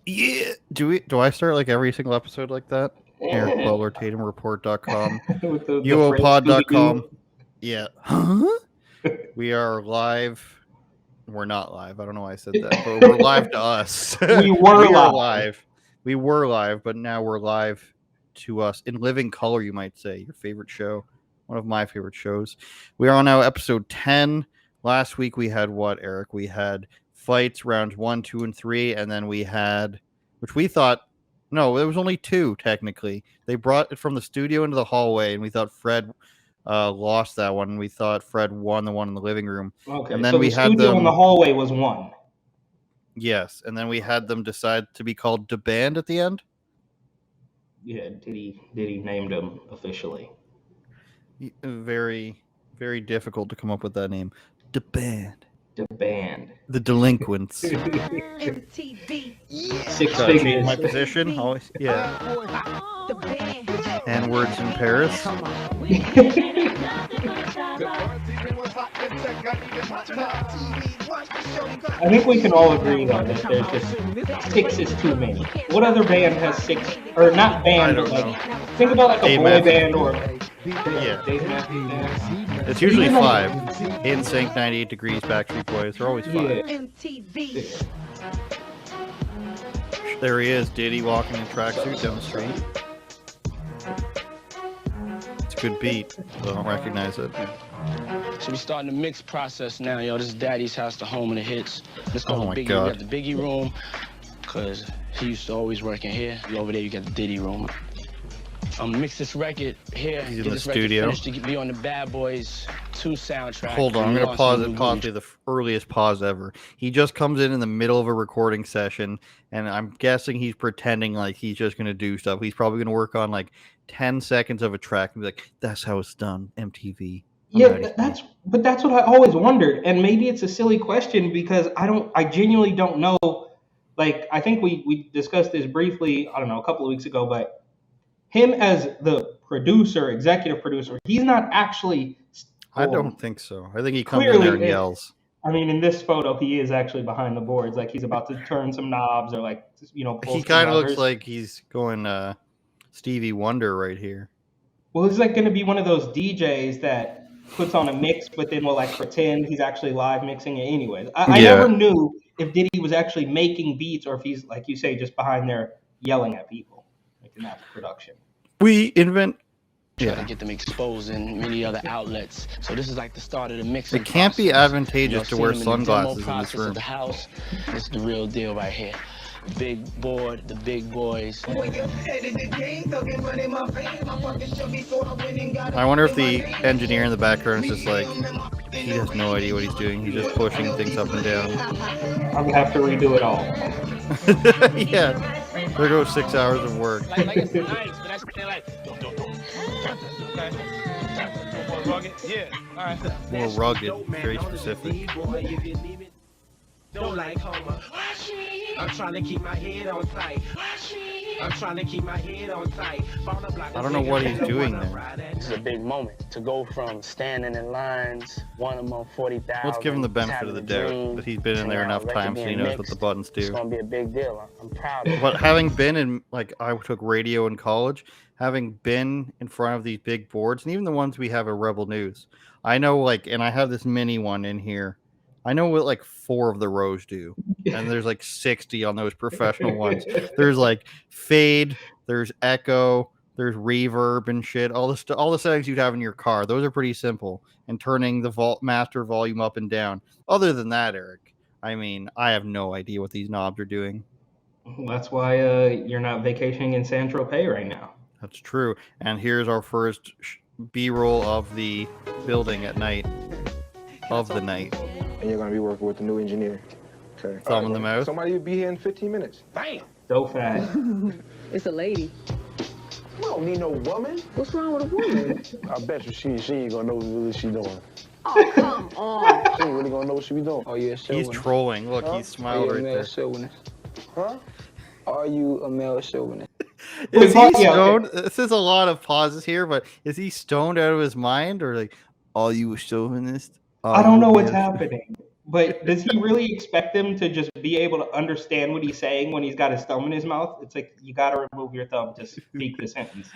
Yeah. Do I start like every single episode like that? Eric Butler, TatumReport.com, With the UOPod.com. Yeah. Huh? We are live. We're not live. I don't know why I said that, but we're live to us. We were are live. live. We were live, but now we're live to us in living color, you might say. Your favorite show. One of my favorite shows. We are on now episode 10. Last week we had what, Eric? We had fights rounds 1, 2, and 3, and then we had, which we thought, no, it was only 2 technically. They brought it from the studio into the hallway, and we thought Fred lost that one. We thought Fred won the one in the living room. Okay, and then so we the had studio them in the hallway was one. Yes, and then we had them decide to be called the band at the end. Yeah, Diddy named them officially. Very, very difficult to come up with that name. The band. The band. The Delinquents. MTV. Six Gotta change figures. my position. Always, yeah. And words in Paris. I think we can all agree though that there's just 6 is too many. What other band has 6? Or not band, but like think about like a Dave boy Matthews. band or Yeah. Dave Matthews Band. It's usually Even 5. NSYNC, 98 Degrees, Backstreet Boys. They're always 5. Yeah. MTV. There he is, Diddy walking in tracksuit down the street. It's a good beat, but I don't recognize it. So we starting the mix process now, yo. This is Daddy's house, the home of the hits. Let's go Oh to my Biggie. God. We got the Biggie room, cause he used to always work in here. Over there, you got the Diddy room. Mix this record here. He's in get the this studio. record finished to be on the Bad Boys 2 soundtrack. Hold on, I'm We going to lost pause some it, new possibly the earliest pause ever. He just comes in the middle of a recording session, and I'm guessing he's pretending like he's just going to do stuff. He's probably going to work on like 10 seconds of a track and be like, that's how it's done, MTV. Yeah, that's what I always wondered. And maybe it's a silly question because I genuinely don't know. Like, I think we discussed this briefly, I don't know, a couple of weeks ago, but him as the producer, executive producer, he's not actually. I don't think so. I think he comes in there and yells. I mean, in this photo, he is actually behind the boards, like he's about to turn some knobs or like, pull He some kind of looks levers. like he's going Stevie Wonder right here. Well, he's like going to be one of those DJs that puts on a mix, but then will like pretend he's actually live mixing it anyways. I Yeah. never knew if Diddy was actually making beats or if he's, like you say, just behind there yelling at people, like in that production. We invent. Try Yeah. to get them exposed in many other outlets. So this is like the start of the mixing It can't be process. advantageous to seeing wear them in the demo sunglasses in this process of room. The house. This is the real deal right here. Big board, the big boys. I wonder if the engineer in the background is just like, he has no idea what he's doing. He's just pushing things up and down. I'm gonna have to redo it all. Yeah. There goes 6 hours of work. Like it's nice, but that's like. Okay. Rugged? Yeah. All right. More rugged, very specific. Don't like Homer. I'm trying to keep my head on tight. I'm trying to keep my head on tight. I don't know what he's doing there. This is a big moment to go from standing in lines, one among 40,000. Let's give him the benefit of the doubt that he's been in there enough times so he knows what the buttons It's do. gonna be a big deal. I'm proud of it. But having been in, like, I took radio in college, having been in front of these big boards, and even the ones we have at Rebel News, I know, like, and I have this mini one in here. I know what like 4 of the rows do, and there's like 60 on those professional ones. There's like fade, there's echo, there's reverb and shit. All the settings you'd have in your car. Those are pretty simple. And turning the master volume up and down. Other than that, Eric, I mean, I have no idea what these knobs are doing. That's why you're not vacationing in San Tropez right now. That's true. And here's our first B-roll of the building at night. Of the night. And you're going to be working with the new engineer. Okay. Thumb in the mouth. Somebody will be here in 15 minutes. Bam! So fast. It's a lady. We don't need no woman. What's wrong with a woman? I bet you she ain't going to know what she doing. Oh, come on. She ain't really going to know what she be doing. Are you a He's chauvinist? trolling. Look, Huh? he smiled Are right you a male there. chauvinist? Huh? Are you a male chauvinist? Is Wait, he yeah, stoned? okay. This is a lot of pauses here, but is he stoned out of his mind or like, are you a chauvinist? I don't know what's happening. But does he really expect them to just be able to understand what he's saying when he's got his thumb in his mouth? It's like you got to remove your thumb to speak the sentence.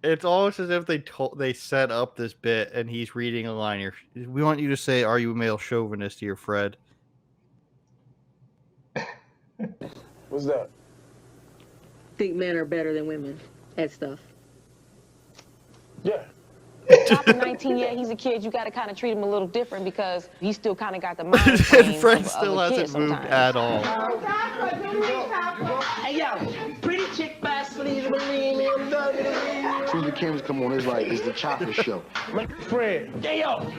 It's almost as if they set up this bit and he's reading a line here. We want you to say, "Are you a male chauvinist?" here, Fred. What's that? Think men are better than women at stuff. Yeah. Chopper 19, yeah, he's a kid. You got to kind of treat him a little different because he still kind of got the mind And frame Fred of still a kid hasn't moved sometimes. at all. Hey, yo, pretty chick fast sleeves, believe me, I'm done with it. As soon as the cameras come on, it's like it's the Chopper show. Fred, hey, yo,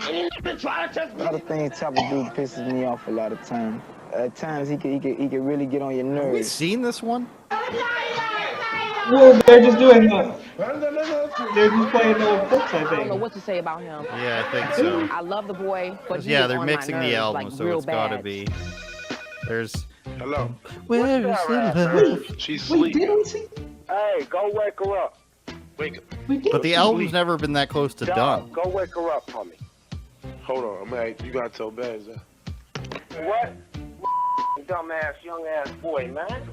any nigga try to test A lot of things Chopper do pisses me off a lot of times. At times he can really get on your Have we nerves. seen this one? Well, they're just doing they're just playing the old clips, I I don't know think. what to say about him. Yeah, I think so. I love the boy, but he Yeah, is they're on mixing my the nerves, album, like, so real it's gotta bad. be. There's. Hello. Where is the love? She's Wait, sleeping. did we see? Hey, go wake her up. We did But the see album's it. never been that close to done. Go wake her up for me. Hold on, you gotta tell Bez that. What? Dumbass, young ass boy, man.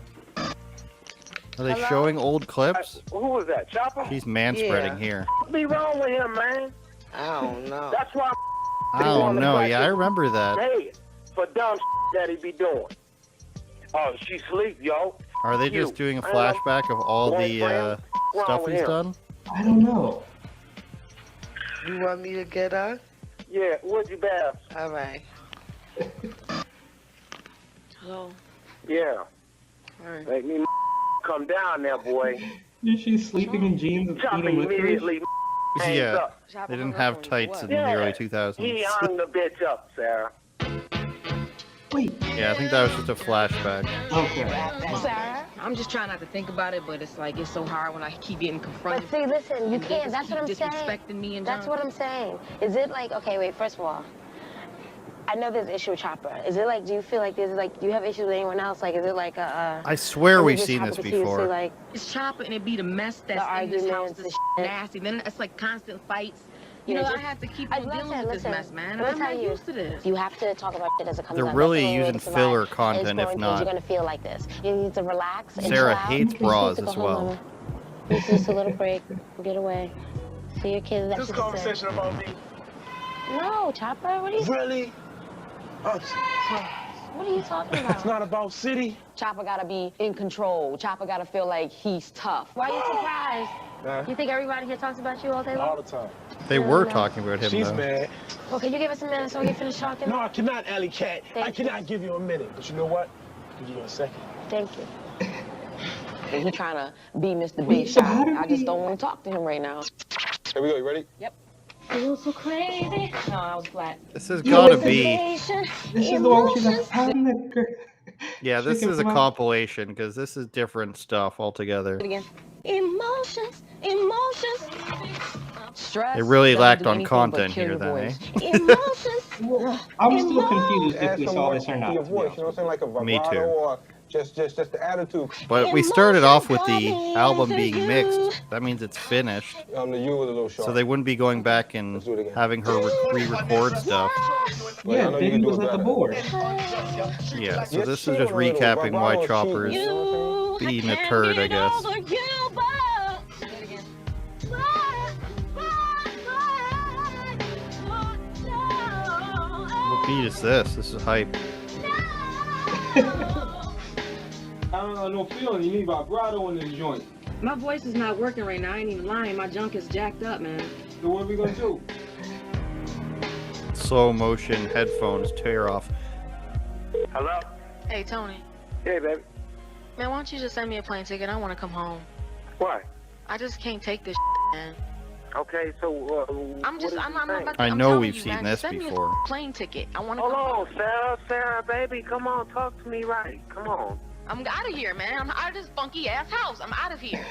Are they showing old clips? Who was that? Chopper? She's manspreading here. What be wrong with him, man? I don't know. That's why I don't know. Yeah, I remember that. hey for dumb that he be doing. Oh, she sleep, yo. Are they just doing a flashback of all the stuff he's done? I don't know. You want me to get up? Yeah, would you, Babs? All right. Hello. Yeah. All right. Make me come down there, boy. She's sleeping in jeans and Chopper eating licorice. immediately hangs Yeah, up. they didn't have tights in the Yeah. early He 2000s. hung the bitch up, Sarah. Wait. Yeah, I think that was just a flashback. Okay. Sarah, I'm just trying not to think about it, but it's like it's so hard when I keep getting confronted. But see, listen, you and they can't. just That's keep what I'm saying. disrespecting me and That's John. what I'm saying. Is it like, okay, wait, first of all, I know there's issue with Chopper. Is it like, do you feel like there's like, do you have issues with anyone else? Like, is it like I swear is it we've just seen Chopper this 'cause he would say, before. like, It's Chopper and it be the mess that's The in this house, arguments this and shit shit. nasty. Then it's like constant fights. You Yeah, know, I just- have to keep I- on dealing listen, with this listen. mess, man. And Let me I'm tell not you, used to this. you have to talk about shit as it comes They're up. really That's the only way using to survive. filler And content, it's if going not. You're gonna feel like this. You need to relax. And Sarah chill out. hates You bras need to as go home, well. Mama. It's just a little break. Get away. See your kids. That's This what it conversation about me. said. No, Chopper. What are you? Really? What are you talking about? It's not about city. Chopper gotta be in control. Chopper gotta feel like he's tough. Why are you surprised? You think everybody here talks about you all day All long? the time. They were talking about him, She's though. mad. Well, can you give us a minute so we can finish talking? No, I cannot, Alley Cat. I Thank you. cannot give you a minute. But you know what? I'll give you a second. Thank you. And he trying to be Mr. Big Wait, so Shot. how did I just we- don't want to talk to him right now. Here we go, you ready? Feel so crazy. No, I was flat. This has gotta be. This is the one where she's like, I'm the girl. Yeah, this Chicken is a fry. compilation because this is different stuff altogether. Do it again. Emotions, emotions, Stress. They really doesn't lacked do on anything but content kill here, your then, eh? voice. emotions. I'm still confused if we saw this or not. Your to be voice, honest. you know what I'm saying? Like a vibrato Me too. or just the attitude. But we started off with the album being mixed. That means it's finished. The you was a little sharp. So they wouldn't be going back and Let's do it again. having her re-record stuff. But I Yeah, know you Diddy can do was it at the better. board. Yeah, so Yes, this she is just was a little recapping why vibrato, Chopper she- is you know what I'm saying? being a turd, I guess. What beat is this? This is hype. I don't know, no feeling. You need vibrato in this joint. My voice is not working right now. I ain't even lying. My junk is jacked up, man. So what are we gonna do? Slow motion headphones tear off. Hello? Hey, Tony. Hey, baby. Man, why don't you just send me a plane ticket? I want to come home. Why? I just can't take this man. Okay, so I'm about to, I I'm know telling we've you, seen man, this send before. Me a plane ticket. I want to Hold come home. on, Sarah, baby, come on, talk to me right. Come on. I'm out of here, man. I'm out of this funky ass house. I'm out of here.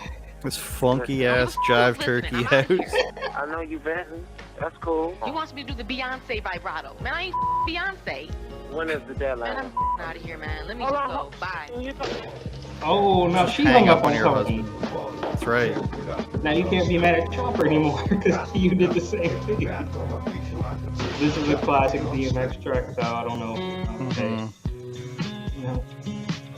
This funky ass jive turkey I'm outta house. here. I know you venting. That's cool. You wants me to do the Beyonce vibrato. Man, I ain't Beyonce. When is the Man, deadline? I'm out of here, man. Let me just go. Bye. Oh, now she Hang hung up up on on your Tony. That's right. Now you can't be mad at Chopper anymore because you did the same thing. This is a classic DMX track, so I don't know. Okay. No.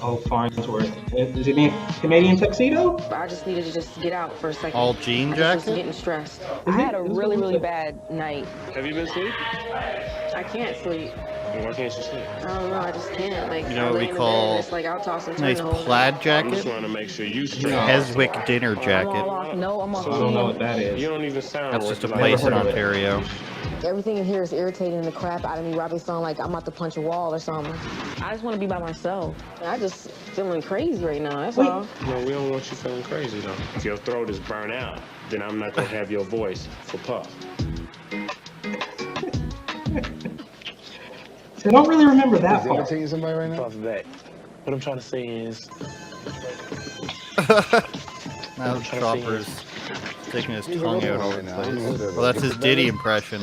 Oh, Farnsworth. Is it in Canadian Tuxedo? I just needed to just get out for a second. All jean I just was jacket? getting stressed. I had a really, really bad night. Have you been asleep? I can't sleep. Why can't you sleep? I don't know. I just can't. Like, You know I what lay we in the bed call and it's like I'll toss and turn nice the whole plaid night. I'm just jacket? trying to make sure you straight. Heswick dinner I'm all jacket. off. No, I'm off. I don't know what that is. You don't even sound That's just a like place in heard of it. Ontario. Everything in here is irritating the crap out of me. Probably sound like I'm about to punch a wall or something. I just want to be by myself. I just feeling crazy right now. That's all. No, we don't want you feeling crazy though. If your throat is burnt out, then I'm not gonna have your voice for Puff. So I don't really remember that part. Irritating somebody right now? Puff back. What I'm trying to say is, Now Chopper's sticking his tongue out all the place. Well, that's his Diddy impression.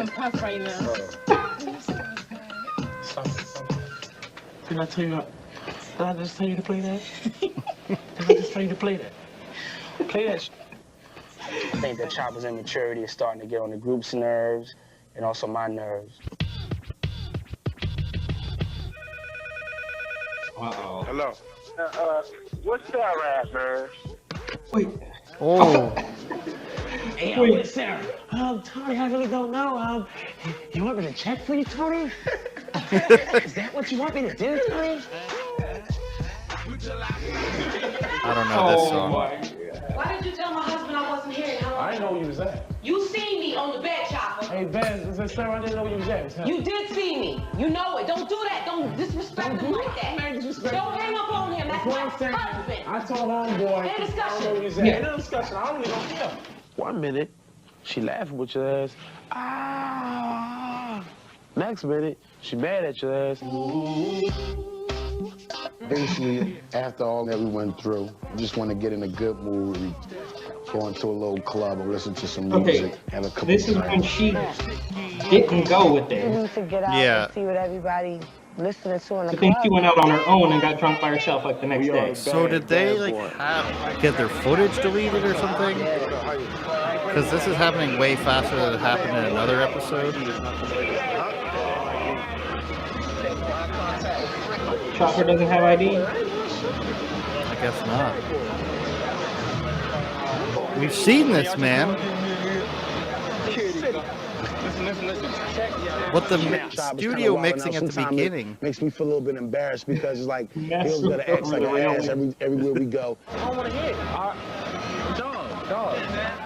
Puff right now. did I tell you? Did I just tell you to play that? Did I just tell you to play that? Play that. I think that Chopper's immaturity is starting to get on the group's nerves and also my nerves. Uh-oh. Hello. What's that rap, man? Wait. Oh, Hey, Wait. Sarah. Tony, I really don't know. You want me to check for you, Tony? Is that what you want me to do, Tony? I don't know this Oh song. my. Why did you tell my husband I wasn't here? I didn't know where you was at. You seen me on the bed, Chopper. Hey, Ben, is that Sarah? I didn't know where you was at. You did see me. You know it. Don't do that. Don't disrespect him like that. Man, disrespect. Don't hang up on him. That's my husband. I told homeboy. End discussion. I don't know where you was at. Yeah. Ain't no discussion. I don't really don't care. 1 minute, she laughing with your ass. Ah. Next minute, she mad at your ass. Basically, after all that we went through, I just want to get in a good mood and go into a little club and listen to some music, Okay, have a couple this is when drinks. she didn't go with You it. need to get out Yeah. and see what everybody listening to in the I think club. she went out on her own and got drunk by herself like the next day. So did they like get their footage deleted or something? Because this is happening way faster than it happened in another episode. Chopper doesn't have ID. I guess not. We've seen this, man. What the studio mixing at the beginning. Makes me feel a little bit embarrassed because it's like Mess Bill's gonna act like an around. ass everywhere we go.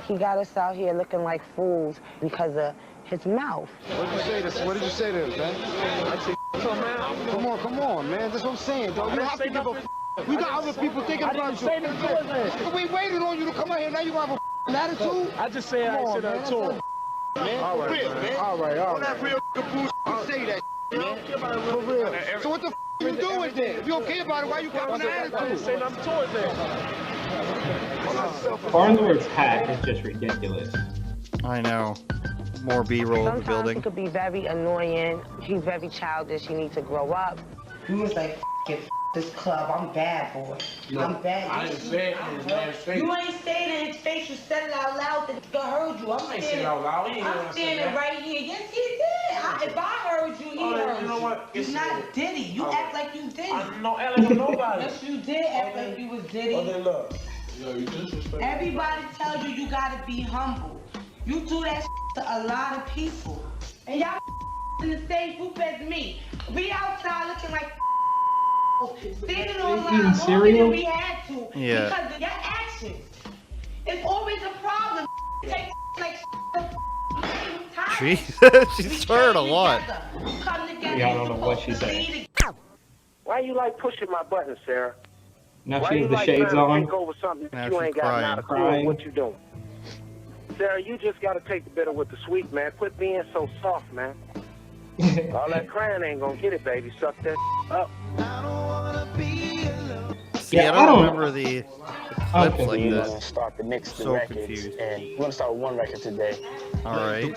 He got us out here looking like fools because of his mouth. What did you say to him, man? Come on, man. That's what I'm saying, dog. You have to give a We got other people thinking about you. We waited on you to come out here. Now you have a attitude? I just say I said I told. All right. On that real bullshit, say that, man. For real. So what the you doing then? If you don't care about it, why you got an attitude? Say nothing towards that. Farnsworth's hat is just ridiculous. I know. More B-roll of the Sometimes he building. could be very annoying. He's very childish. He needs to grow up. He was like, this club, I'm bad, boy. I'm bad. I didn't say it in his man's face. You ain't saying it in his face, you said it out loud, that he heard you. I ain't saying it out loud. He ain't I'm gonna say standing that. right here. Yes, he did. If I heard you, he heard You know what? You're not Diddy. You act like you Diddy. I'm not acting like nobody. Yes, you did act like you was Diddy. Other than love. Yo, you disrespect. Everybody tells you you gotta be humble. You do that to a lot of people. And y'all in the same group as me. We outside looking like standing on line longer cereal? than we had to. Yeah. Because of your actions. It's always a problem. Take like Jesus, she swearing a lot. Yeah, I don't know what she's saying. Why you like pushing my buttons, Sarah? Now Why she you has the like shades trying to on. take over something Now that you she's ain't got crying. not a clue Crying. what you doing? Sarah, you just gotta take the bitter with the sweet, man. Quit being so soft, man. All that crying ain't gonna get it, baby. Suck that up. See, I don't remember the clips Okay. like We're this. gonna start to mix the So records, confused. and we're gonna start with one record today. All right.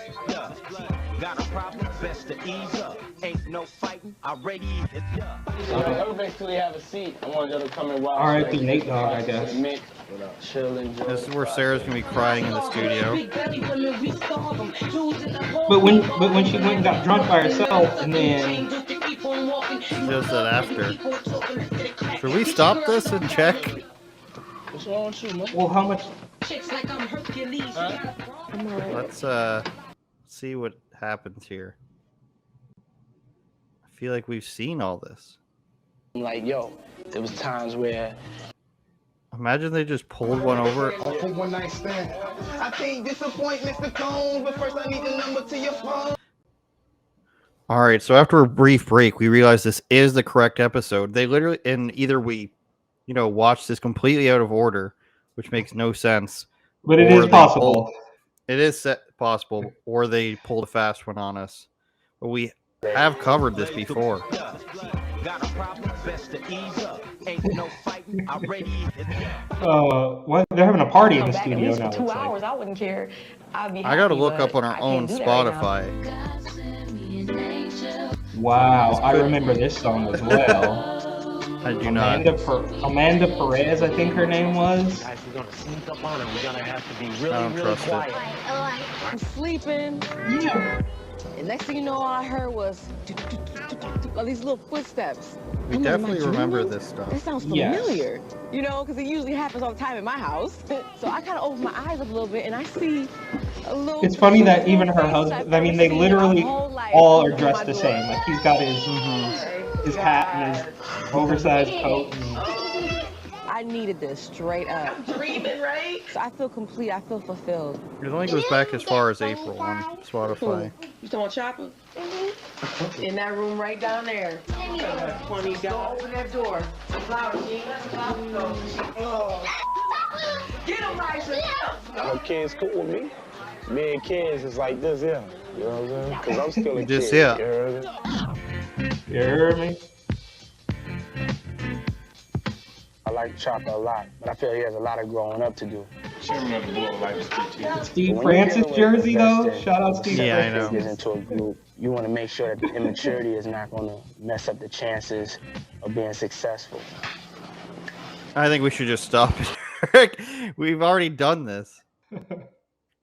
Got a problem, best to ease up. Ain't no fighting, already hit ya. Everybody clearly have a seat. I want y'all to come and watch. R.I.P. Nate Dogg, I guess. Mick This is where Sarah's gonna be crying in the studio. But when she went and got drunk by herself, and then She does that after. Should we stop this and check? What's wrong with you, man? well, how much? Let's see what happens here. I feel like we've seen all this. Like, yo, there was times where Imagine they just pulled one over. One night stand. I can't disappoint Mr. Combs, but first I need the number to your phone. All right, so after a brief break, we realized this is the correct episode. They literally, and either we, watched this completely out of order, which makes no sense. But it is possible. It is possible, or they pulled a fast one on us. But we have covered this before. What? They're having a party in the studio now. 2 hours, I wouldn't care. I'd be I got to happy, look up but on our I own can't do that right now. Spotify. Wow, I remember this song as well. I do not. Amanda Perez, I think her name was. Guys, we're gonna sneak up on him. We're gonna have to be I really, don't really trust quiet. I'm sleeping. Yeah. And next thing you know, all I heard was all these little footsteps. We I'm like, definitely "Am I remember dreaming? this stuff. That sounds Yes. familiar, because it usually happens all the time in my house. So I kind of open my eyes up a little bit, and I see a little. It's funny that little even her face husband. I've I mean, never they seen in my literally whole life all are come dressed through the my door. same. Like he's got his hat and his oversized coat. I needed this straight up. Dreaming, right? So I feel complete. I feel fulfilled. It only goes back as far as April on Spotify. You talking about Chopper? In that room right down there. Funny guy. Go open that door. Louder, Gene. Get him, Liza. No kids cool with me. Me and kids is like this, yeah. You know what I'm saying? Because I'm still a Just, kid. yeah. You heard me? You heard me? I like Chopper a lot, but I feel he has a lot of growing up to do. Steve Francis jersey though. Shout out Steve Yeah, I Francis. know. Get into a group, you want to make sure that the immaturity is not going to mess up the chances of being successful. I think we should just stop it, Eric. We've already done this.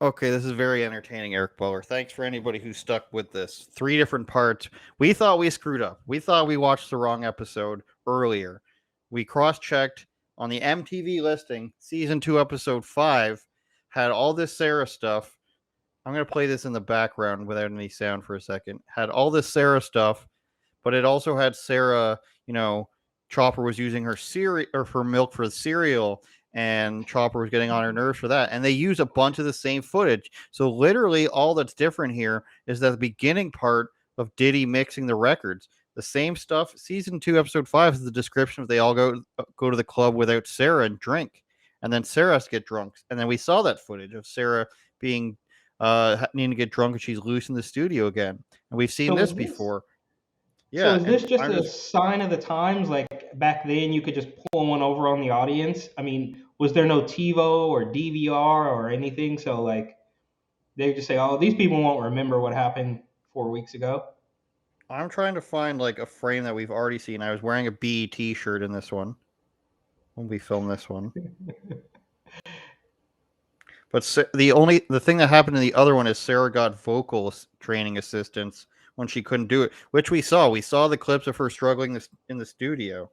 Okay, this is very entertaining, Eric Bowler. Thanks for anybody who stuck with this. 3 different parts. We thought we screwed up. We thought we watched the wrong episode earlier. We cross-checked on the MTV listing. Season 2, episode 5 had all this Sarah stuff. I'm going to play this in the background without any sound for a second. Had all this Sarah stuff, but it also had Sarah, Chopper was using her cereal or her milk for the cereal, and Chopper was getting on her nerves for that. And they use a bunch of the same footage. So literally all that's different here is that the beginning part of Diddy mixing the records. The same stuff. Season 2, episode 5 is the description of they all go to the club without Sarah and drink. And then Sarah has to get drunk. And then we saw that footage of Sarah being needing to get drunk and she's loose in the studio again. And we've seen this before. Yeah. So is this just a sign of the times? Like back then, you could just pull one over on the audience. I mean, was there no TiVo or DVR or anything? So like, they just say, "Oh, these people won't remember what happened 4 weeks ago." I'm trying to find like a frame that we've already seen. I was wearing a BET shirt in this one when we filmed this one. But the thing that happened in the other one is Sarah got vocal training assistance when she couldn't do it, which we saw. We saw the clips of her struggling in the studio.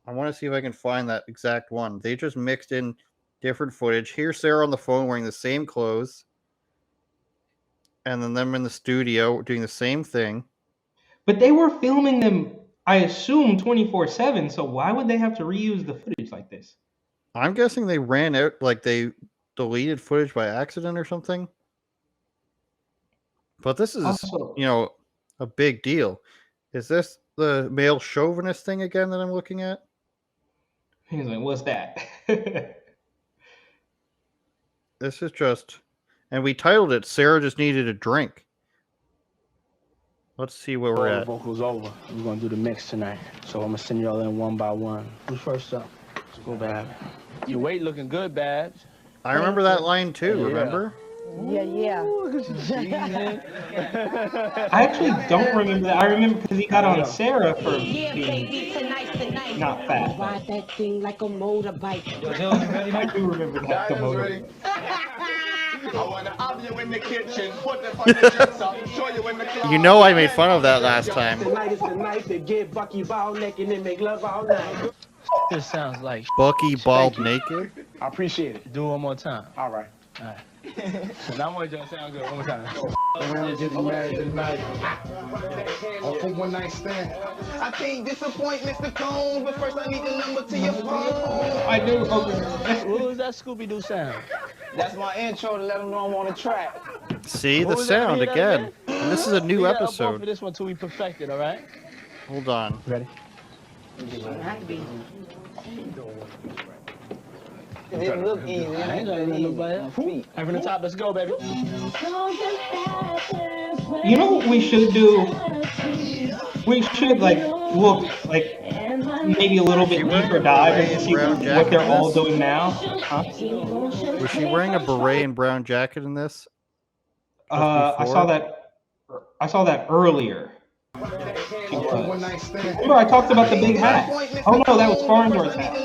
I want to see if I can find that exact one. They just mixed in different footage. Here's Sarah on the phone wearing the same clothes. And then them in the studio doing the same thing. But they were filming them, I assume, 24/7. So why would they have to reuse the footage like this? I'm guessing they ran out, like they deleted footage by accident or something. But this is, Also, a big deal. Is this the male chauvinist thing again that I'm looking at? he's like, "What's that?" This is just, and we titled it, Sarah Just Needed a Drink. Let's see where we're All the at. vocals over. We're going to do the mix tonight. So I'm going to send y'all in one by one. Who's first up? Let's go, Babs. Your weight looking good, Babs. I remember that line too, remember? Yeah. I actually don't remember that. I remember because he got on Sarah for Yeah, being. baby, tonight's the night. not fat. Ride that thing like a motorbike. Yo, Dylan, you ready? I do remember that. The motor. You know I made fun of that last time. Tonight is the night to get Bucky ball naked and make love all night. This sounds like Bucky bald naked? I appreciate it. Do it one more time. All right. Now one more sound good. One more time. We're getting married tonight. For one night stand. I can't disappoint Mr. Combs, but first I need the number to your phone. I do. What was that Scooby-Doo sound? That's my intro to let them know I'm on the track. See the What was that? sound Hear that again. And this is a new We gotta episode. up for this one till we perfect it, all right? Hold on. Ready? It look easy. I ain't gonna run nobody else. Right from the top, let's go, baby. You know what we should do? We should like look like maybe a little bit deeper dive and see what they're all doing now. Huh? Was she wearing a beret and brown jacket in this? I saw that. I saw that earlier. One night stand. Remember, I talked about the big hat. Oh no, that was Farnsworth's hat.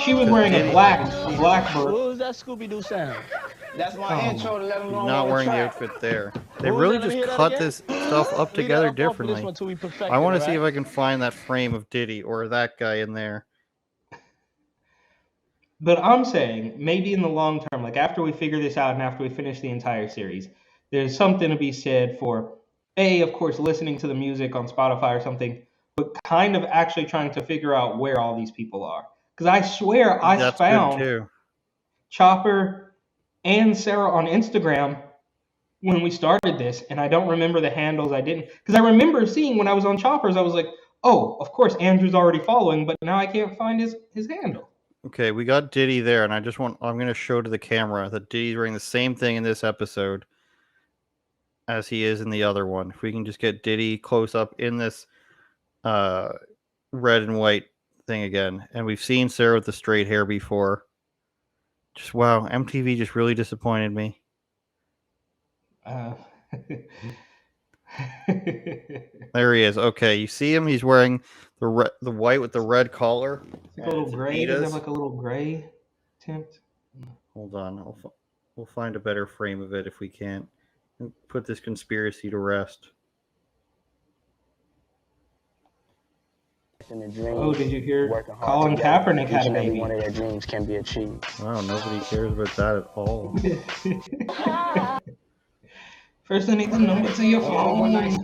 She was wearing a black bird. What was that Scooby-Doo sound? That's my intro to let them know I'm Not on wearing the the track. outfit there. They What was really that? Let me just hear that cut again? this stuff up We together gotta up for this differently. one till we perfect I want it, to see if all I can find that frame of Diddy or that guy in there. But I'm saying maybe in the long term, like after we figure this out and after we finish the entire series, there's something to be said for of course, listening to the music on Spotify or something, but kind of actually trying to figure out where all these people are. Because I swear I That's found good too. Chopper and Sarah on Instagram when we started this, and I don't remember the handles. I didn't, because I remember seeing when I was on Chopper's, I was like, oh, of course Andrew's already following, but now I can't find his handle. Okay, we got Diddy there, and I'm going to show to the camera that Diddy's wearing the same thing in this episode as he is in the other one. If we can just get Diddy close up in this red and white thing again. And we've seen Sarah with the straight hair before. Just wow, MTV just really disappointed me. There he is. Okay, you see him? He's wearing the white with the red collar. It's like a little gray. Does it have like a little gray tint? Hold on. We'll find a better frame of it if we can't. And put this conspiracy to rest. Oh, did you hear Colin Kaepernick had a baby? One of their dreams can be achieved. Wow, nobody cares about that at all. First, I need the number to your phone.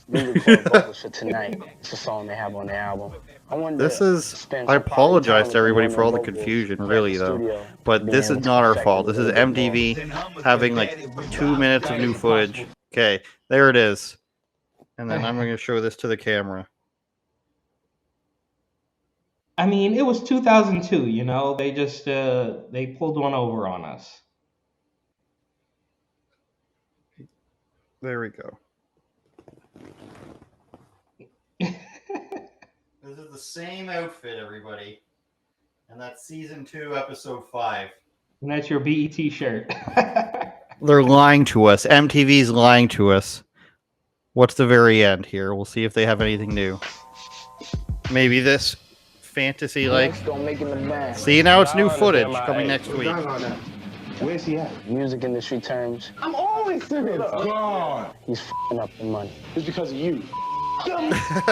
We record vocals for tonight. It's a song they have on the album. I apologize to everybody for all the confusion, really, though. But this is not our fault. This is MTV having like 2 minutes of new footage. Okay, there it is. And then I'm going to show this to the camera. I mean, it was 2002, you know? They just, they pulled one over on us. There we go. This is the same outfit, everybody. And that's season 2, episode 5. And that's your BET shirt. They're lying to us. MTV's lying to us. What's the very end here? We'll see if they have anything new. Maybe this fantasy like. See, now it's new footage coming next week. Where's he at? Music industry terms. I'm always serious. God. He's f***ing up the money. It's because of you.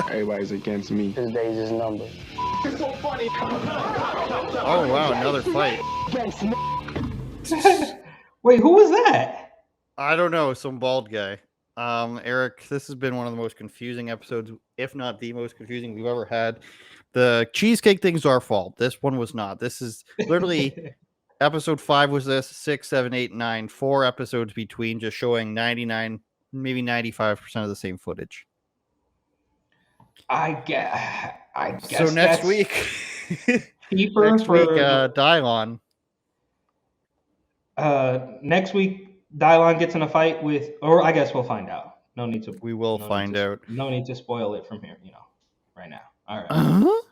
Everybody's against me. His days is numbered. It's so funny. Oh wow, another fight. Wait, who was that? I don't know, some bald guy. Eric, this has been one of the most confusing episodes, if not the most confusing we've ever had. The cheesecake thing's our fault. This one was not. This is literally episode 5 was this, 6, 7, 8, 9, 4 episodes between, just showing 99, maybe 95% of the same footage. I guess so next week, Dylon. Next week, Dylon gets in a fight with, or I guess we'll find out. No need to. We will find out. No need to spoil it from here, you know, right now. All right. Uh-huh.